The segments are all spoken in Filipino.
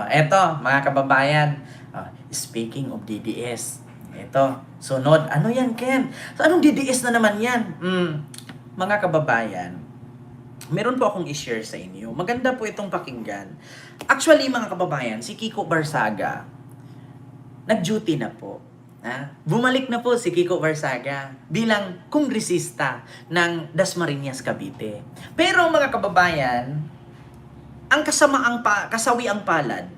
Eto, mga kababayan, speaking of DDS, eto, sunod. Ano yan, Ken? So, anong DDS na naman yan? Mga kababayan, meron po akong i-share sa inyo. Maganda po itong pakinggan. Actually, mga kababayan, si Kiko Barsaga, nag-duty na po. Bumalik na po si Kiko Barsaga bilang kongresista ng Dasmariñas, Cavite. Pero mga kababayan, ang kasawiang palad,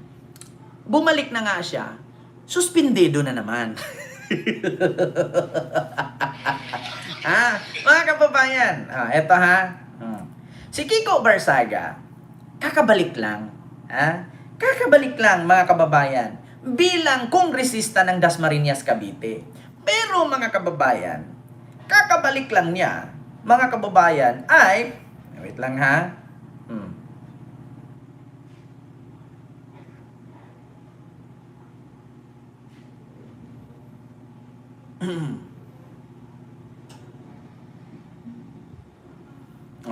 bumalik na nga siya, suspendido na naman. Mga kababayan, eto si Kiko Barsaga, kakabalik lang, kakabalik lang mga kababayan, bilang kongresista ng Dasmariñas, Cavite. Pero mga kababayan, kakabalik lang niya, mga kababayan, ay, wait lang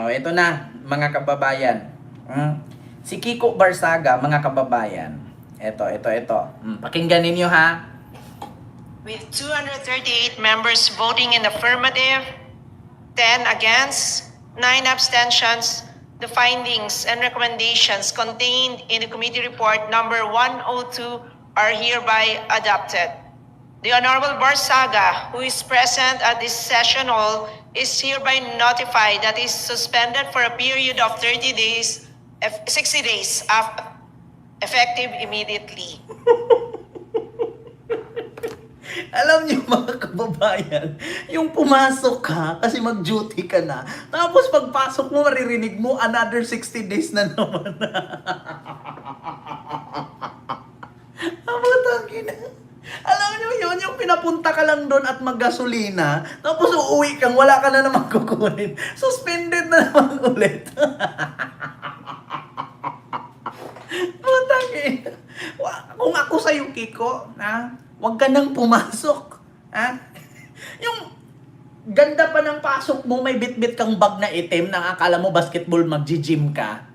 ito na, mga kababayan. Si Kiko Barsaga, mga kababayan. Ito. Pakinggan ninyo With 238 members voting in affirmative, 10 against, 9 abstentions, the findings and recommendations contained in the committee report number 102 are hereby adopted. The Honorable Barsaga, who is present at this session hall, is hereby notified that is suspended for a period of 60 days, effective immediately. Alam niyo mga kababayan, yung pumasok ka kasi mag-duty ka na, tapos pagpasok mo maririnig mo another 60 days na naman. Alam niyo yun, yung pinapunta ka lang doon at maggasolina, tapos uuwi kang wala ka na naman kukunin. Suspended na naman ulit. Kung ako sa'yo, Kiko, huwag ka nang pumasok. Yung ganda pa ng pasok mo, may bit-bit kang bag na itim na akala mo basketball mag-gym ka.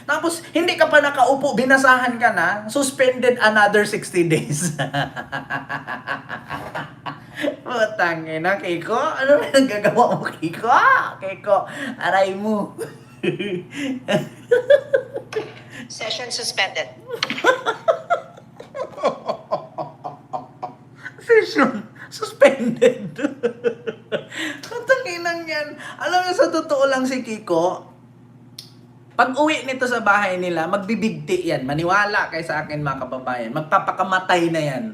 Tapos, hindi ka pa nakaupo, binasahan ka na, suspended another 60 days. Tangina, Kiko. Ano na nagagawa mo, Kiko? Kiko, aray mo. Session suspended. Session suspended. Tanginang yan. Alam mo, sa totoo lang si Kiko, pag uwi nito sa bahay nila, magbibigti yan. Maniwala kay sa akin mga kababayan. Magpapakamatay na yan.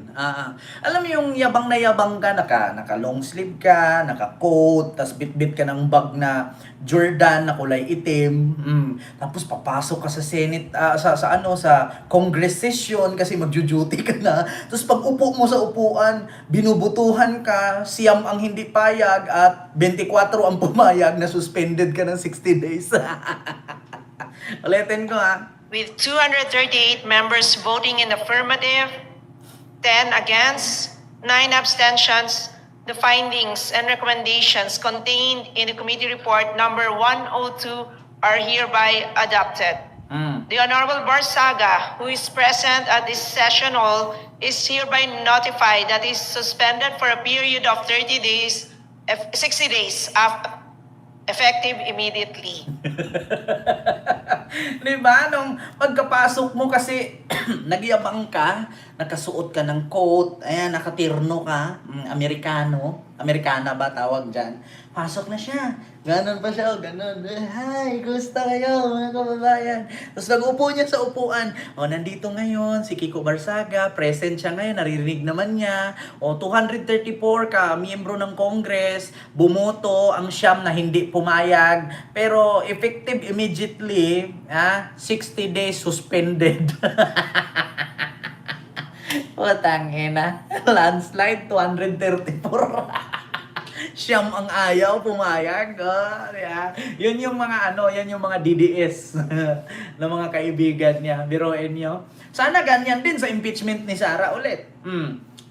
Alam mo yung yabang na yabang ka, naka long sleeve ka, naka coat, tas bit-bit ka ng bag na Jordan na kulay itim. Tapos papasok ka sa Senate, sa Congress session kasi magjo-duty ka na. Tapos pag upo mo sa upuan, binubutuhan ka, siyam ang hindi payag at 24 ang pumayag na suspended ka ng 60 days. Ulitin ko With 238 members voting in affirmative, 10 against, 9 abstentions, the findings and recommendations contained in the committee report number 102 are hereby adopted. The Honorable Barsaga, who is present at this session hall, is hereby notified that is suspended for a period of 60 days, effective immediately. Diba? Nung pagkapasok mo kasi nagyabang ka, nakasuot ka ng coat, ayan, nakatirno ka, Amerikana ba tawag dyan? Pasok na siya. Ganon pa siya, ganon. Hi, gusta kayo mga kababayan. Tapos nag-upo niya sa upuan. Nandito ngayon si Kiko Barsaga, present siya ngayon, naririnig naman niya. 234 ka, miyembro ng Congress, bumoto ang siyam na hindi pumayag. Pero effective immediately, 60 days suspended. Tangina. Landslide, 234. Siyam ang ayaw, pumayag. Yun yung mga yan yung mga DDS ng mga kaibigan niya. Biroin niyo. Sana ganyan din sa impeachment ni Sara ulit.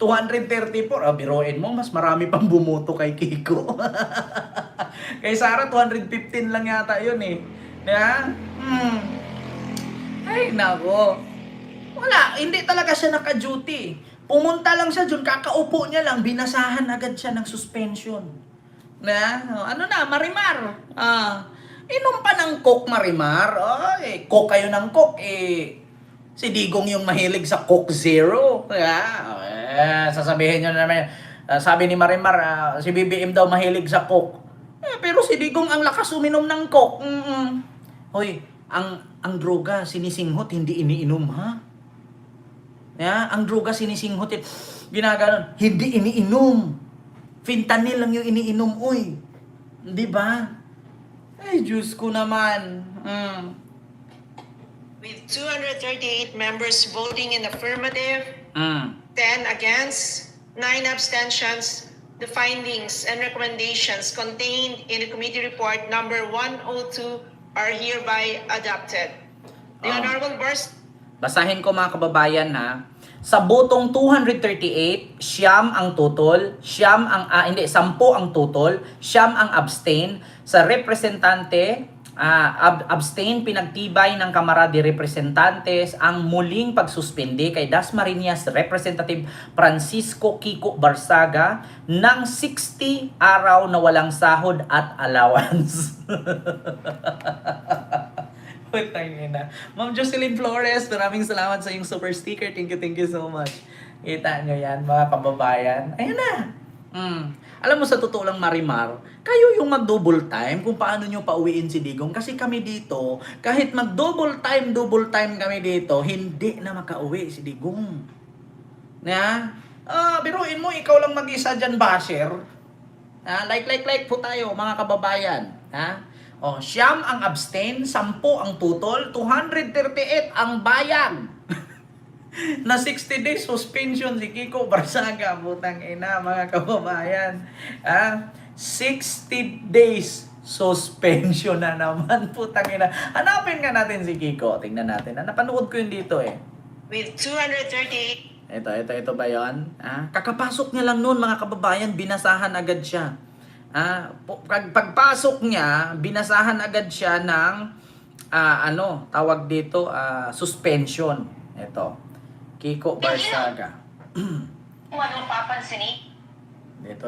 234. Biroin mo, mas marami pang bumoto kay Kiko. Kay Sara, 215 lang yata yun eh. Ay, nako. Wala, hindi talaga siya naka-duty. Pumunta lang siya dun, kakaupo niya lang, binasahan agad siya ng suspension. Na, ano na, Marimar. Inom pa ng Coke, Marimar. Coke kayo ng Coke. Si Digong yung mahilig sa Coke Zero. Sasabihin nyo naman, sabi ni Marimar, si BBM daw mahilig sa Coke. Pero si Digong ang lakas uminom ng Coke. Hoy, ang droga sinisinghot, hindi iniinom, ha? Ang droga sinisinghot, ginaganon, hindi iniinom. Fentanyl lang yung iniinom, uy. Di ba? Ay, Diyos ko naman. With 238 members voting in affirmative, 10 against, 9 abstentions, the findings and recommendations contained in the committee report number 102 are hereby adopted. The Honorable Basahin ko mga kababayan, ha. Sa botong 238, siyam ang tutol, 10 ang tutol, 10 ang abstain. Sa representante, abstain pinagtibay ng Kamara de Representantes ang muling pagsuspende kay Dasmariñas Representative Francisco Kiko Barsaga ng 60 araw na walang sahod at allowance. Putang ina. Ma'am Jocelyn Flores, maraming salamat sa iyong super sticker. Thank you so much. Kita nyo yan, mga kababayan. Ayan na. Alam mo, sa totoo lang, Marimar, kayo yung mag-double time kung paano nyo pauwiin si Digong. Kasi kami dito, kahit mag-double time kami dito, hindi na makauwi si Digong. Biruin mo, ikaw lang mag-isa dyan, basher. Like po tayo, mga kababayan. Siyam ang abstain, 10 ang tutol, 238 ang bayan. Na 60 days suspension si Kiko Barsaga, putang ina, mga kababayan. 60 days suspension na naman, putang ina. Hanapin nga natin si Kiko, tingnan natin. Napanood ko yun dito with 238. Ito ba yun? Kakapasok niya lang noon, mga kababayan, binasahan agad siya. Pagpasok niya, binasahan agad siya ng tawag dito, suspension. Ito, Kiko Barsaga. Anong papansinin?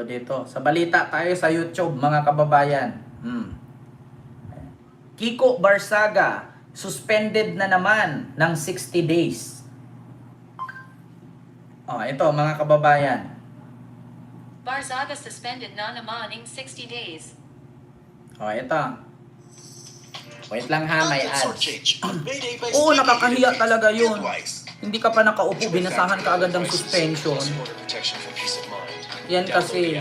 Dito. Sa balita tayo sa YouTube, mga kababayan. Kiko Barsaga, suspended na naman ng 60 days. Ito, mga kababayan. Barzaga suspended na naman ng 60 days. Ito. Wait lang ha, may ads. Nakakahiya talaga yun. Hindi ka pa nakaupo, binasahan ka agad ng suspension. Yan kasi,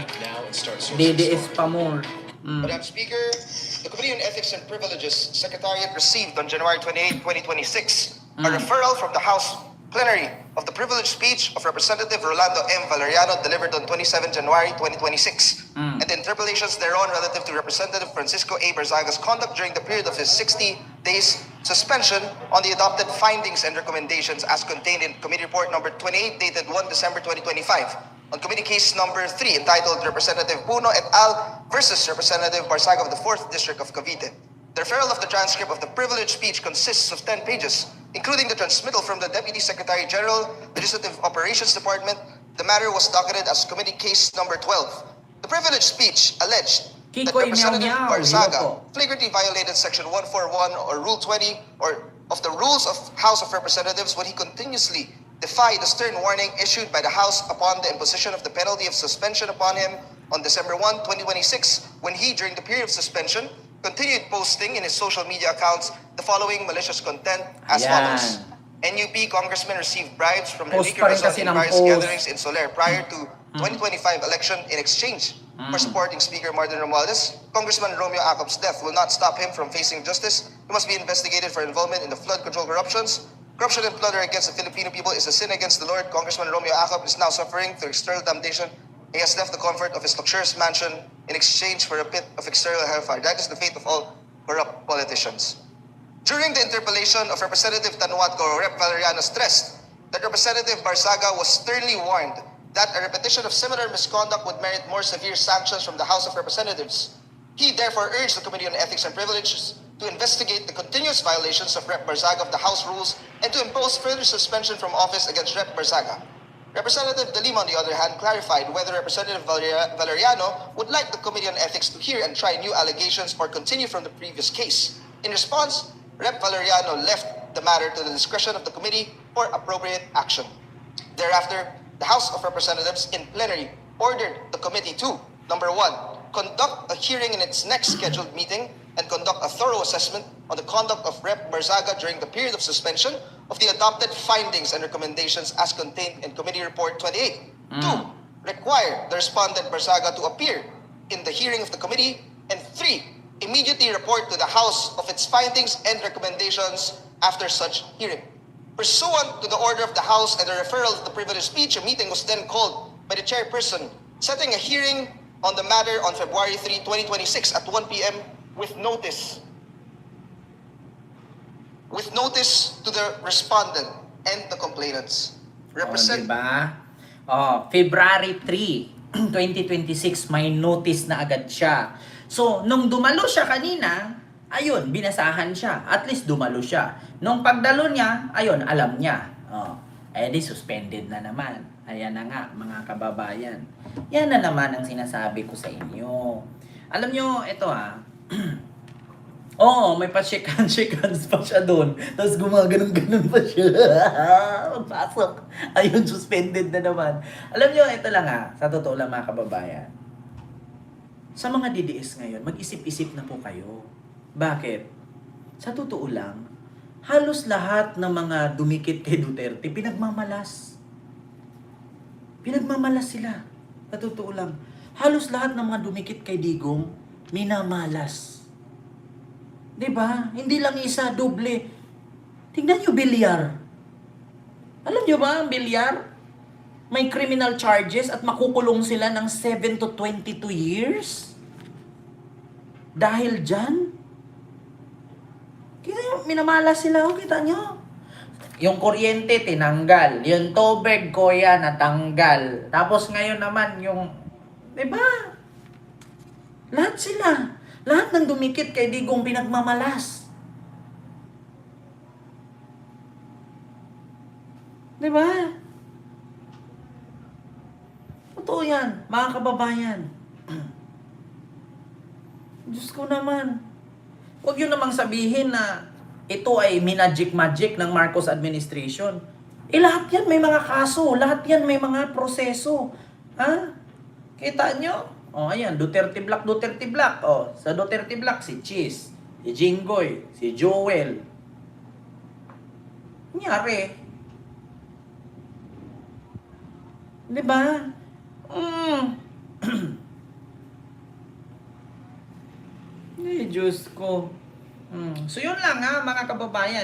DDS pa more. Madam Speaker, the Committee on Ethics and Privileges Secretariat received on January 28, 2026, a referral from the House Plenary of the privileged speech of Representative Rolando M. Valeriano delivered on 27 January 2026, and the interpellations thereon relative to Representative Francisco A. Barzaga's conduct during the period of his 60 days suspension on the adopted findings and recommendations as contained in Committee Report number 28 dated 1 December 2025, on Committee Case number 3 entitled Representative Puno et al. Versus Representative Barzaga of the 4th District of Cavite. The referral of the transcript of the privileged speech consists of 10 pages, including the transmittal from the Deputy Secretary General, Legislative Operations Department. The matter was docketed as Committee Case number 12. The privileged speech alleged that Kikoy Representative Miao Miao, Barzaga hilo po. flagrantly violated Section 141 or Rule 20 or of the Rules of House of Representatives when he continuously defied the stern warning issued by the House upon the imposition of the penalty of suspension upon him on December 1, 2026, when he, during the period of suspension, continued posting in his social media accounts the following malicious content as Ayan. follows. NUP congressman received bribes from Post Enrique pa rin Razon kasi in ng various post. gatherings in Soler prior to 2025 election in exchange for supporting Speaker Martin Romualdez. Congressman Romeo Acop's death will not stop him from facing justice. He must be investigated for involvement in the flood control corruptions. Corruption and plunder against the Filipino people is a sin against the Lord. Congressman Romeo Acop is now suffering through external damnation. He has left the comfort of his luxurious mansion in exchange for a pit of external hellfire. That is the fate of all corrupt politicians. During the interpellation of Representative Tanuatco, Rep. Valeriano stressed that Representative Barzaga was sternly warned that a repetition of similar misconduct would merit more severe sanctions from the House of Representatives. He therefore urged the Committee on Ethics and Privileges to to investigate the continuous violations of Rep. Barzaga of the House rules and to impose further suspension from office against Rep. Barzaga. Representative De Lima, on the other hand, clarified whether Representative Valeriano would like the Committee on Ethics to hear and try new allegations or continue from the previous case. In response, Rep. Valeriano left the matter to the discretion of the committee for appropriate action. Thereafter, the House of Representatives in plenary ordered the committee to, number 1, conduct a hearing in its next scheduled meeting and conduct a thorough assessment on the conduct of Rep. Barzaga during the period of suspension of the adopted findings and recommendations as contained in Committee Report 28. 2, require the respondent Barzaga to appear in the hearing of the committee. And 3, immediately report to the House of its findings and recommendations after such hearing. Pursuant to the order of the House and the referral of the privileged speech, a meeting was then called by the chairperson, setting a hearing on the matter on February 3, 2026 at 1 p.m. with notice to the respondent and the complainants. Diba? February 3, 2026, may notice na agad siya. So, nung dumalo siya kanina, ayun, binasahan siya. At least dumalo siya. Nung pagdalo niya, ayun, alam niya. Di suspended na naman. Ayan na nga, mga kababayan. Yan na naman ang sinasabi ko sa inyo. Alam nyo, ito may pa-shake-hands pa siya doon. Tapos gumaganon-ganon pa siya. Magpasok. Ayun, suspended na naman. Alam nyo, ito lang sa totoo lang mga kababayan. Sa mga DDS ngayon, mag-isip-isip na po kayo. Bakit? Sa totoo lang, halos lahat ng mga dumikit kay Duterte, pinagmamalas. Pinagmamalas sila. Sa totoo lang. Halos lahat ng mga dumikit kay Digong, minamalas. Diba? Hindi lang isa, doble. Tingnan nyo, bilyar. Alam nyo ba ang bilyar? May criminal charges at makukulong sila ng 7 to 22 years? Dahil dyan? Kita nyo, minamalas sila. Kita nyo? Yung kuryente, tinanggal. Yung tubig, kuya, natanggal. Tapos ngayon naman, yung... Diba? Lahat sila. Lahat ng dumikit kay Digong pinagmamalas. Diba? Totoo yan, mga kababayan. Diyos ko naman. Huwag yun namang sabihin na ito ay minagic-magic ng Marcos administration. Lahat yan may mga kaso. Lahat yan may mga proseso. Kita nyo? Ayan, Duterte Black. Sa Duterte Black, si Cheese, si Jinggoy, si Joel. Nangyari. Diba? Diyos ko. So yun lang mga kababayan.